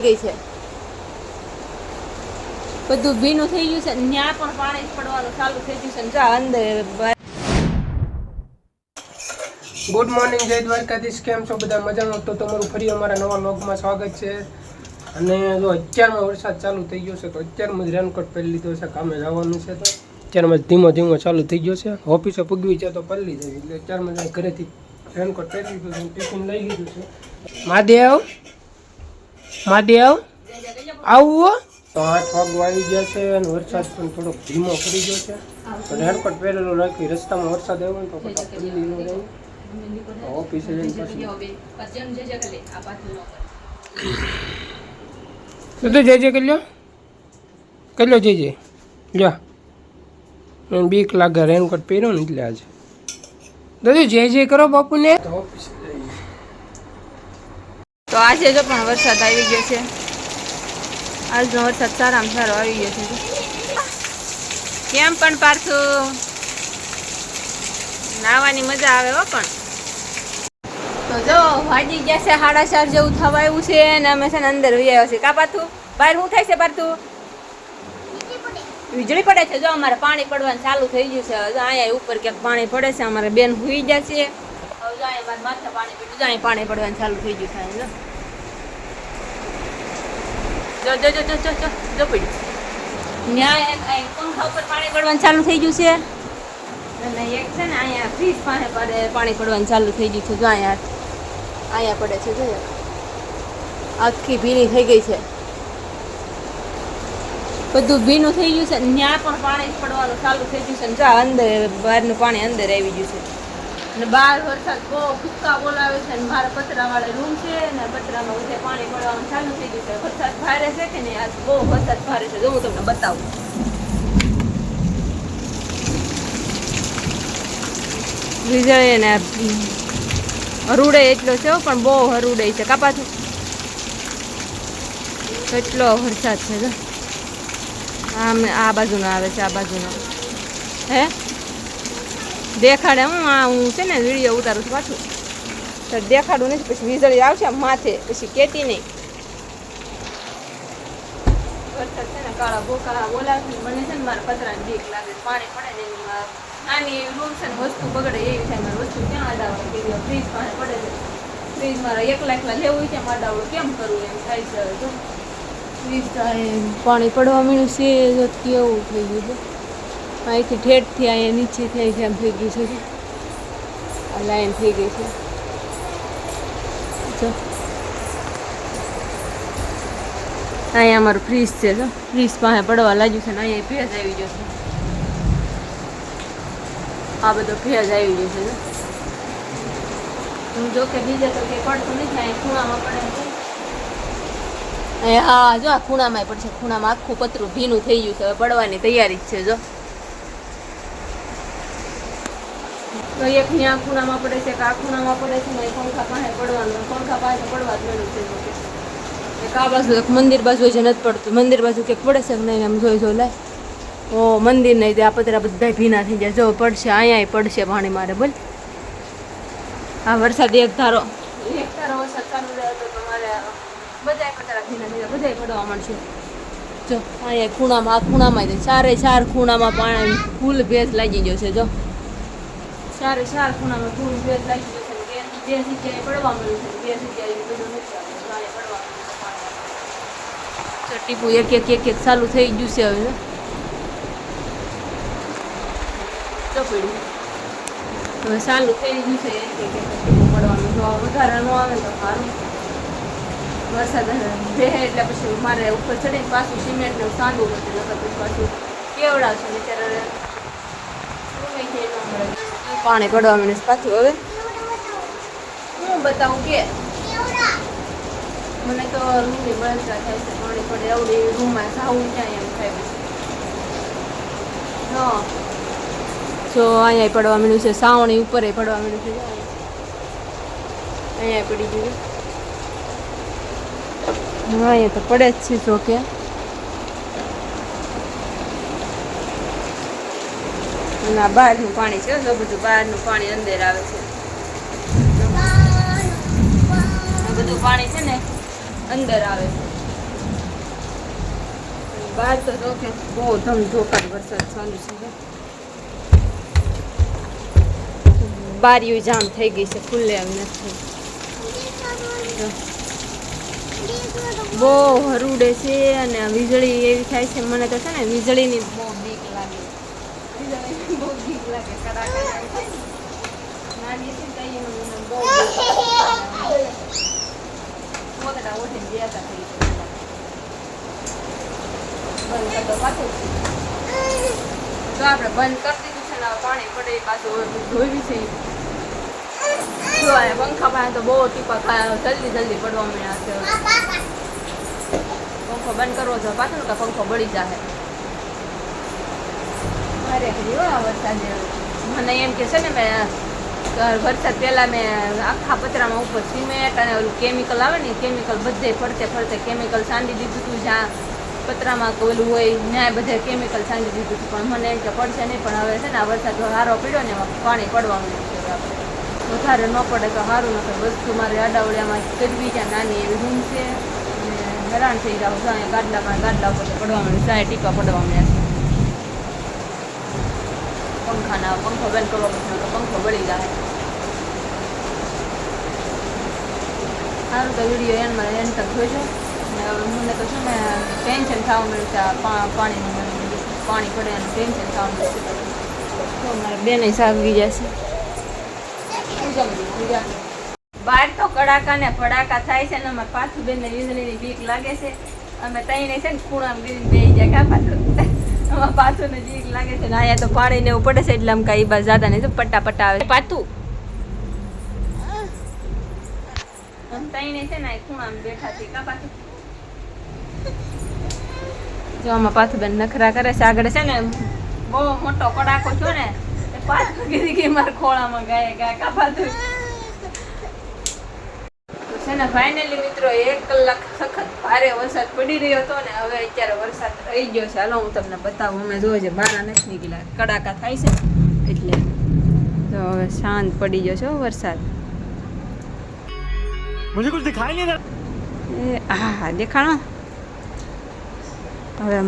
ગઈ છે બધું ભીનું થઈ ગયું છે ન્યા પણ પાણી પડવાનું ચાલુ થઈ ગયું છે જા અંદર ગુડ મોર્નિંગ જય દ્વારકાધીશ કેમ છો બધા મજામાં તો તમારું ફરી અમારા નવા વ્લોગમાં સ્વાગત છે અને જો અત્યારમાં વરસાદ ચાલુ થઈ ગયો છે તો અત્યારમાં જ રેનકોટ પહેરી લીધો છે કામે જવાનું છે તો અત્યારમાં ધીમો ધીમો ચાલુ થઈ ગયો છે ઓફિસે પૂગવી છે તો પલ્લી જાય એટલે અત્યારમાં જ ઘરેથી રેનકોટ પહેરી લીધું છે ટિફિન લઈ લીધું છે મહાદેવ આવું તો 8 વાગવા આવી ગયા છે અને વરસાદ પણ થોડોક ધીમો પડી ગયો છે તો રેનકોટ પહેરેલો રાખી રસ્તામાં વરસાદ આવ્યો ને તો ફટાફટ પલ્લી ન જાય ઓફિસે જઈને પછી તો જય જય કર્યો જય જય લ્યો મને બીક લાગે રેનકોટ પહેર્યો ને એટલે આજે દાદા જય જય કરો બાપુને તો ઓફિસે જઈએ તો આજે જો પણ વરસાદ આવી ગયો છે આજનો વરસાદ સારામાં સારો આવી ગયો છે કેમ પણ પાર્થું નાવાની મજા આવે હો પણ તો જો વાગી ગયા છે 4:30 જેવું થવા આવ્યું છે અને અમે છે ને અંદર વહી આવ્યા છે કા પાર્થું બહાર શું થાય છે પાર્થું વીજળી પડે છે જો અમારે પાણી પડવાનું ચાલુ થઈ ગયું છે હવે અહીંયા ઉપર ક્યાંક પાણી પડે છે અમારે બેન હુઈ ગયા છે હવે જો અહીંયા માથે પાણી પડ્યું જો અહીંયા પાણી પડવાનું ચાલુ થઈ ગયું છે જો જો જો જો જો જો જો પડ્યું ન્યાય પંખા ઉપર પાણી પડવાનું ચાલુ થઈ ગયું છે અને એક છે ને અહીંયા ફ્રીજ પાસે પાણી પડવાનું ચાલુ થઈ ગયું છે જો અહીંયા પડે છે જો આખી ભીની થઈ ગઈ છે બધું ભીનું થઈ ગયું છે ત્યાં પણ પાણી પડવાનું ચાલુ થઈ ગયું છે ને જો અંદર બહારનું પાણી અંદર આવી ગયું છે અને બહાર વરસાદ બહુ ભૂક્કા બોલાવે છે ને મારા પતરાવાળા રૂમ છે ને પતરામાં ઉઠે પાણી પડવાનું ચાલુ થઈ ગયું છે વરસાદ ભારે છે કે નહીં આજ બહુ વરસાદ ભારે છે જો હું તમને બતાવું વીજળી ને હરુડે એટલો છે પણ બહુ હરુડે છે કાપાતું એટલો વરસાદ છે જો આ બાજુનો આવે છે આ બાજુનો હે દેખાડે હું છે ને વિડીયો ઉતારું છું પાછું તો દેખાડું નથી પછી વીજળી આવશે માથે પછી કેતી નહીં વરસાદ છે ને કાળા બોકાળા બોલાવે મને છે ને મારા પતરાની બીક લાગે પાણી પડે ને નાની રૂમ છે ને વસ્તુ બગડે એવી થાય મારી વસ્તુ ક્યાં અડાવવા ફ્રીજ પાસે પડે છે ફ્રીજ મારા એકલા લેવું છે અડાવડું કેમ કરવું એમ થાય છે તો ફ્રીજ પાણી પડવા મળ્યું છે જો કેવું થઈ ગયું છે અહીંથી ઠેઠથી અહીંયા નીચે થઈ છે એમ થઈ ગયું છે આ લાઈન થઈ ગઈ છે જો અહીંયા અમારું ફ્રીજ છે જો ફ્રીજ પાસે પડવા લાગ્યું છે ને અહીંયા ભેજ આવી ગયો છે આ બધો ભેજ આવી ગયો છે હું જો કે બીજે તો કંઈ પડતું નથી અહીં ખૂણામાં પડે છે હા જો આ ખૂણામાં પડશે ખૂણામાં આખું પતરું ભીનું થઈ ગયું છે હવે પડવાની તૈયારી જ છે જો તો એક ત્યાં ખૂણામાં પડે છે કે આ ખૂણામાં પડે છે ને પંખા પાસે પડવાનું પંખા પાસે પડવા જ મળ્યું છે એક આ બાજુ એક મંદિર બાજુ જે નથી પડતું મંદિર બાજુ ક્યાંક પડે છે કે નહીં એમ જોઈ લાય ઓ મંદિર નહીં તે આ પતરા બધા ભીના થઈ જાય જો પડશે અહીંયા પડશે પાણી મારે બોલ આ વરસાદ એક ધારો વરસાદ ચાલુ રહ્યો તો તમારે બધા પતરા ભીના થઈ જાય બધા પડવા મળશે જો અહીંયા ખૂણામાં આ ખૂણામાં ચાર ખૂણામાં પાણી ફૂલ ભેજ લાગી ગયો છે જો ચારે ચાર ખૂણામાં ફૂલ ભેજ લાગી ગયો છે બે જગ્યાએ પડવા મળ્યું છે બે જગ્યાએ બધું નથી પડવા ટીપું એક ચાલુ થઈ ગયું છે હવે તો પડ્યું હવે ચાલુ થઈ ગયું છે પડવાનું જો વધારે ન આવે તો સારું વરસાદ બે એટલે પછી મારે ઉપર ચડીને પાછું સિમેન્ટ ને સાંધવું પડશે નકર પછી પાછું કેવડાવશે બિચારા પાણી પડવા મને પાછું હવે હું બતાવું કે મને તો રૂમની બળતરા થાય છે પાણી પડે એવડી રૂમમાં સાવું ક્યાં એમ થાય પછી હા જો અહીંયા પડવા મળ્યું છે સાવણી ઉપર પડવા મળ્યું છે અહીંયા પડી ગયું અહીંયા તો પડે જ છે જો કે અને આ બહારનું પાણી છે તો બધું બહારનું પાણી અંદર આવે છે બધું પાણી છે ને અંદર આવે છે બહાર તો જો કે બહુ ધમધોકાર વરસાદ ચાલુ છે. બારીઓ જામ થઈ ગઈ છે, ખુલ્લે આવી નથી. બહુ હરુડે છે અને વીજળી એવી થાય છે. મને તો છે ને વીજળીની બહુ બીક લાગે. વીજળીની બહુ બીક લાગે. કડાકા જાય છે. નાની હતી તઈ મને બહુ બીક લાગે. મોટા ઓઠે ગયા હતા થઈ બંધ કરતો પાછું તો આપણે બંધ કરી દીધું છે ને પાણી પડે એ પાછું ધોઈ છે. જો આ પંખા પાસે તો બહુ ટીપા જલ્દી પડવા મળ્યા છે. પંખો બંધ કરવો છે પાછું કે પંખો બળી જાય. મારે કર્યો આ વરસાદ મને એમ કે છે ને મેં વરસાદ પહેલાં મેં આખા પતરામાં ઉપર સિમેન્ટ અને ઓલું કેમિકલ આવે ને કેમિકલ બધે ફરતે કેમિકલ સાંડી દીધું હતું. જ્યાં પતરામાં ઓલું હોય ત્યાં બધે કેમિકલ સાંડી દીધું હતું. પણ મને એમ કે પડશે નહીં. પણ હવે છે ને આ વરસાદ સારો પડ્યો ને એમાં પાણી પડવાનું છે. આપણે વધારે ન પડે તો સારું નથી. વસ્તુ મારે આડાવડિયામાં કરવી ત્યાં નાની એવી રૂમ છે અને હેરાન થઈ જાવ. ગાડલા ઉપર પડવા માંડ્યું. ચાય ટીપા પડવા માંડ્યા છે. પંખો બંધ કરવા પડશે તો પંખો બળી જાય. સારું તો વિડીયો એન્ડ તક જોઈજો. મને તો છે ને ટેન્શન થવા મળ્યું છે. પાણીનું પાણી પડે અને ટેન્શન થવા મળ્યું છે. તો મારા બેન સાગી જશે. બહાર તો કડાકા ને પડાકા થાય છે ને અમારે પાછું બેન ને વીજળીની બીક લાગે છે. અમે તઈને છે ને ખૂણામાં ગીરીને બેસી જાય કા પાછું અમારે પાછું ને બીક લાગે છે ને અહીંયા તો પાણી ને એવું પડે છે એટલે આમ કઈ બસ જાતા નહીં. પટ્ટા આવે પાછું તઈને છે ને ખૂણામાં બેઠા છે કા પાછું. જો આમાં પાછું બેન નખરા કરે છે. આગળ છે ને બહુ મોટો કડાકો થયો ને પાછું કીધી કે મારા ખોળામાં ગયા કા પાછું. છે ને ફાઇનલી મિત્રો 1 કલાક સખત ભારે વરસાદ પડી રહ્યો હતો ને હવે અત્યારે વરસાદ રહી ગયો છે. હાલો હું તમને બતાવું. અમે જોવો છે બહાર નથી નીકળ્યા. કડાકા થાય છે એટલે તો હવે શાંત પડી ગયો છે વરસાદ. मुझे कुछ दिखाई नहीं दे. હા દેખાણો. હવે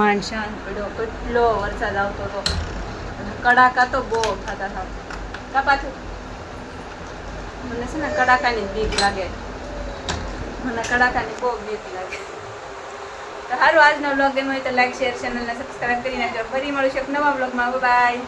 માંડ શાંત પડ્યો. કેટલો વરસાદ આવતો હતો. કડાકા તો બહુ થતા હતા કા પાછું. મને છે ને કડાકાની બીક લાગે. મને કડાકાની બહુ બીક લાગે. તો સારું આજનો વ્લોગ ગમ્યો હોય તો લાઈક શેર ચેનલને સબસ્ક્રાઈબ કરી નાખજો. ફરી મળીશું એક નવા વ્લોગમાં. બાય.